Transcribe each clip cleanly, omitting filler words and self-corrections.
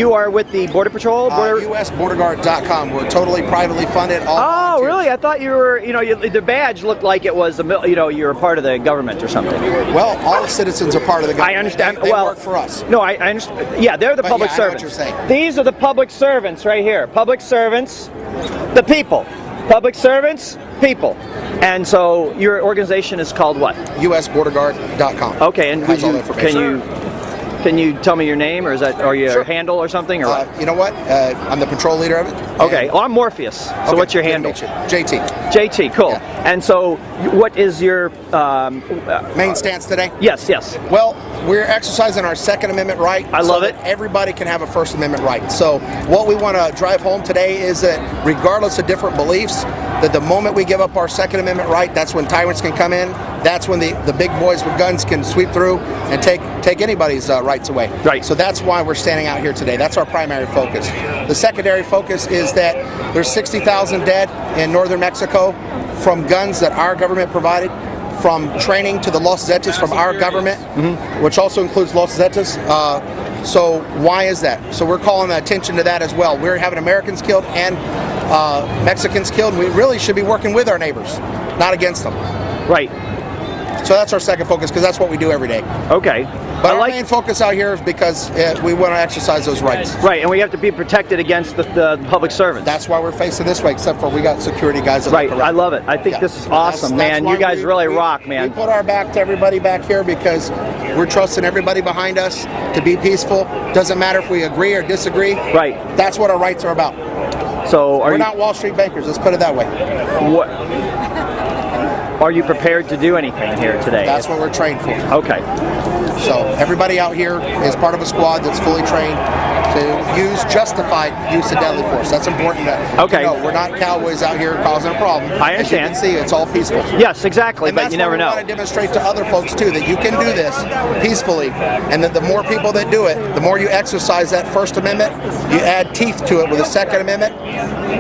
you are with the Border Patrol? USBorderGuard.com. We're totally privately funded. All volunteers. Really? I thought you were, the badge looked like it was, you were part of the government or something. Well, all citizens are part of the government. I understand. They work for us. No, I understand. Yeah, they're the public servants. I know what you're saying. These are the public servants right here. Public servants, the people. Public servants, people. And so your organization is called what? USBorderGuard.com. Okay, and can you tell me your name, or is that, or your handle or something, or what? You know what? I'm the patrol leader of it. Okay. Well, I'm Morpheus. So what's your handle? JT. JT. Cool. Yeah. And so, what is your main stance today? Yes. Yes. Well, we're exercising our Second Amendment right. I love it. Everybody can have a First Amendment right. So what we want to drive home today is that regardless of different beliefs, that the moment we give up our Second Amendment right, that's when tyrants can come in. That's when the big boys with guns can sweep through and take anybody's rights away. Right. So that's why we're standing out here today. That's our primary focus. The secondary focus is that there's 60,000 dead in northern Mexico from guns that our government provided, from training to the Los Zetas from our government, which also includes Los Zetas. So why is that? So we're calling attention to that as well. We're having Americans killed and Mexicans killed. We really should be working with our neighbors, not against them. Right. So that's our second focus, because that's what we do every day. Okay. But our main focus out here is because we want to exercise those rights. Right, and we have to be protected against the public servants. That's why we're facing this way, except for we got security guys that Right, I love it. I think this is awesome, man. You guys really rock, man. We put our back to everybody back here because we're trusting everybody behind us to be peaceful. Doesn't matter if we agree or disagree. Right. That's what our rights are about. So we're not Wall Street bankers, let's put it that way. What? Are you prepared to do anything here today? That's what we're trained for. Okay. So everybody out here is part of a squad that's fully trained to use justified use of deadly force. That's important to know. We're not cowboys out here causing a problem. I understand. As you can see, it's all peaceful. Yes, exactly, but you never know. We want to demonstrate to other folks too that you can do this peacefully, and that the more people that do it, the more you exercise that First Amendment, you add teeth to it with the Second Amendment,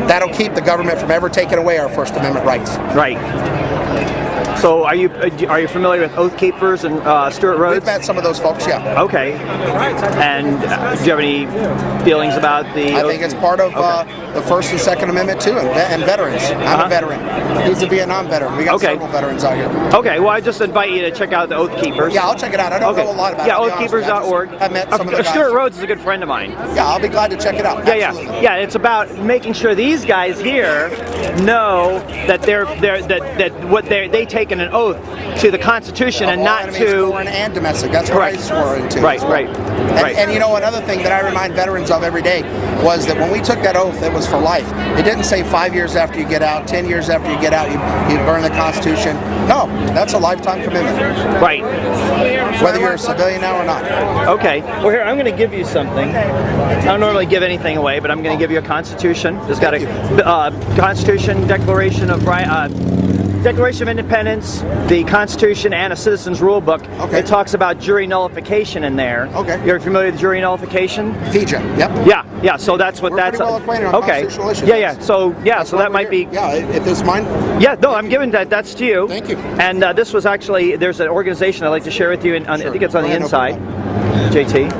that'll keep the government from ever taking away our First Amendment rights. Right. So are you familiar with Oath Keepers and Stewart Rhodes? We've met some of those folks, yeah. Okay. And do you have any feelings about the... I think it's part of the First and Second Amendment too, and veterans. I'm a veteran. He's a Vietnam veteran. We got several veterans out here. Okay, well I just invite you to check out the Oath Keepers. Yeah, I'll check it out. I don't know a lot about it. Yeah, oathkeepers.org. I've met some of the guys. Stuart Rhodes is a good friend of mine. Yeah, I'll be glad to check it out. Yeah, it's about making sure these guys here know that they taken an oath to the Constitution and not to foreign and domestic. That's what I swore into. Right. And you know, another thing that I remind veterans of every day was that when we took that oath, it was for life. It didn't say 5 years after you get out, 10 years after you get out, you burn the Constitution. No, that's a lifetime commitment. Right. Whether you're a civilian now or not. Okay. Well, here, I'm going to give you something. I don't normally give anything away, but I'm going to give you a Constitution. It's got a Constitution, Declaration of Independence, the Constitution, and a Citizen's Rule Book. Okay. It talks about jury nullification in there. Okay. You're familiar with jury nullification? FIJA, yep. Yeah, so that's what We're pretty well acquainted on constitutional issues. So that might be... Yeah, if it's mine? Yeah, no, I'm giving that's to you. Thank you. And this was actually, there's an organization I'd like to share with you, and I think it's on the inside, JT.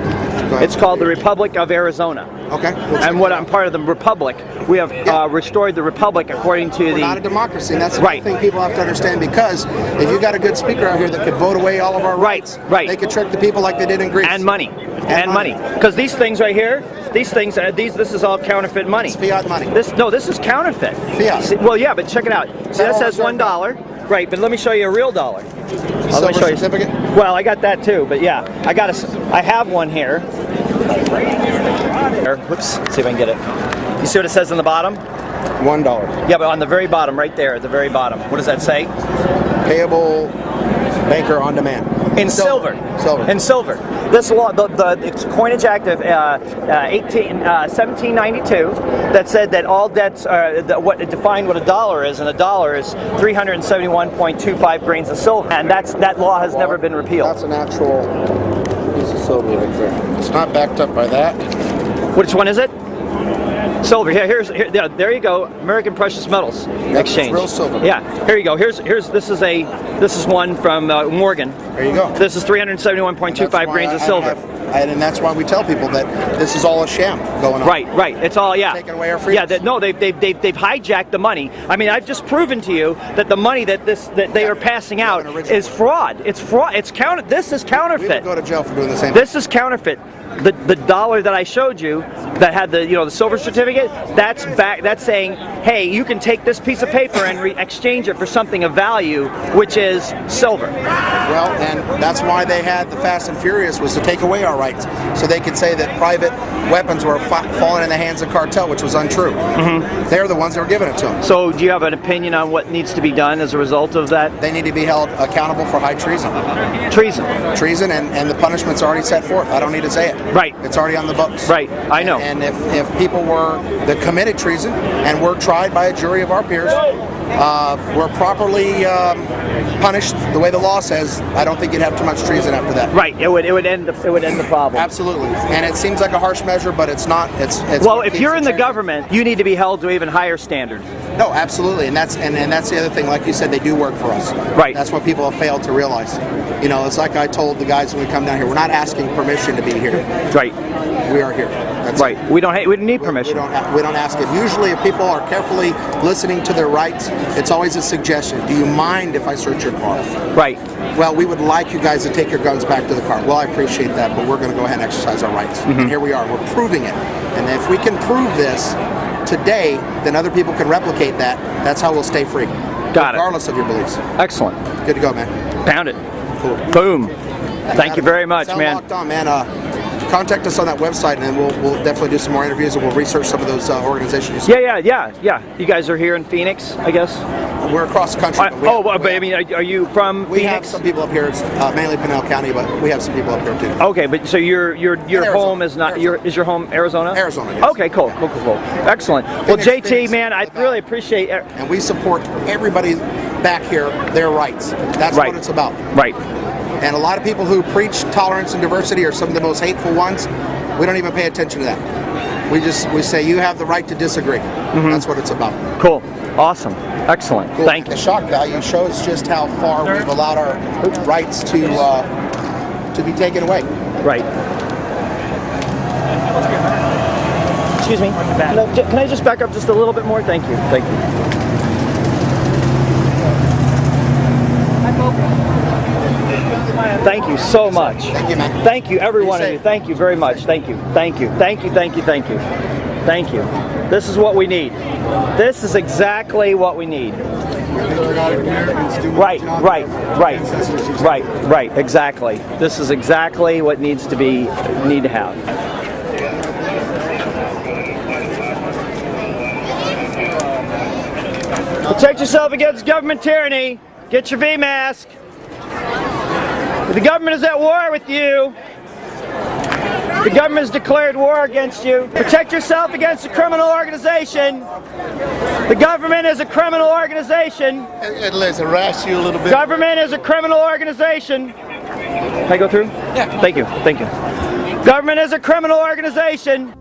It's called the Republic of Arizona. Okay. And I'm part of the Republic. We have restored the Republic according to We're not a democracy, and that's the thing people have to understand, because if you got a good speaker out here that could vote away all of our rights, they could trick the people like they did in Greece. And money. Because these things right here, this is all counterfeit money. It's fiat money. This is counterfeit. Fiat. Well, yeah, but check it out. See, that says $1. Right, but let me show you a real dollar. Silver let me show you. certificate? Well, I got that too, but yeah, I have one here. Whoops, let's see if I can get it. You see what it says on the bottom? $1. Yeah, but on the very bottom, right there, at the very bottom, what does that say? Payable banker on demand. In silver. In silver. This law, the Coinage Act of 1792, that said that all debts what defined what a dollar is, and a dollar is 371.25 grains of silver, and that law has never been repealed. That's an actual piece of silver right there. It's not backed up by that. Which one is it? Silver. Yeah, there you go. American Precious Metals Exchange. It's real silver. Yeah. Here you go. This is one from Morgan. There you go. This is 371.25 grains of silver. and that's why we tell people that this is all a sham going on. Right. It's all, yeah. Taking away our freedoms. Yeah, they've hijacked the money. I mean, I've just proven to you that the money that they are passing out is fraud. It's fraud. It's counter. This is counterfeit. We would go to jail for doing the same. This is counterfeit. The dollar that I showed you that had the the silver certificate, that's back. That's saying, hey, you can take this piece of paper and exchange it for something of value, which is silver. Well, and that's why they had the Fast and Furious, was to take away our rights, so they could say that private weapons were falling in the hands of cartel, which was untrue. They're the ones that were giving it to them. So, do you have an opinion on what needs to be done as a result of that? They need to be held accountable for high treason. Treason, and the punishment's already set forth. I don't need to say it. Right. It's already on the books. Right. I know. And if people that committed treason and were tried by a jury of our peers, were properly punished the way the law says, I don't think you'd have too much treason after that. Right. It would end the problem. Absolutely. And it seems like a harsh measure, but it's not. It's well, if you're in the government, you need to be held to even higher standards. No, absolutely, and that's the other thing. Like you said, they do work for us. Right. That's what people have failed to realize. It's like I told the guys when we come down here, we're not asking permission to be here. Right. We are here. That's right. It. We don't need permission. We don't ask it. Usually, if people are carefully listening to their rights, it's always a suggestion. Do you mind if I search your car? Right. Well, we would like you guys to take your guns back to the car. Well, I appreciate that, but we're going to go ahead and exercise our rights. And here we are. We're proving it. And if we can prove this today, then other people can replicate that. That's how we'll stay free. Got it. Regardless of your beliefs. Excellent. Good to go, man. Pound it. Cool. Boom. Thank you very much, man. Locked on, man. Contact us on that website, and then we'll definitely do some more interviews, and we'll research some of those organizations. Yeah. You guys are here in Phoenix, I guess? We're across the country. Are you from Phoenix? We have some people up here. It's mainly Pinell County, but we have some people up here too. Okay, but so your home is not is your home Arizona? Arizona. Yes. Okay, cool. Excellent. Well, JT, man, I really appreciate it. And we support everybody back here, their rights. That's what it's about. Right. And a lot of people who preach tolerance and diversity are some of the most hateful ones. We don't even pay attention to that. We say you have the right to disagree. That's what it's about. Cool. Awesome. Excellent. Cool. Thank you. The shock value shows just how far we've allowed our rights to be taken away. Right. Excuse me. Can I just back up just a little bit more? Thank you. Thank you so much. Thank you, man. Thank you, every one of you. Thank you very much. Thank you. This is what we need. This is exactly what we need. Right. Exactly. This is exactly what need to have. Protect yourself against government tyranny. Get your V mask. The government is at war with you. The government has declared war against you. Protect yourself against a criminal organization. The government is a criminal organization. Let's harass you a little bit. Government is a criminal organization. Can I go through? Yeah. Thank you. Government is a criminal organization.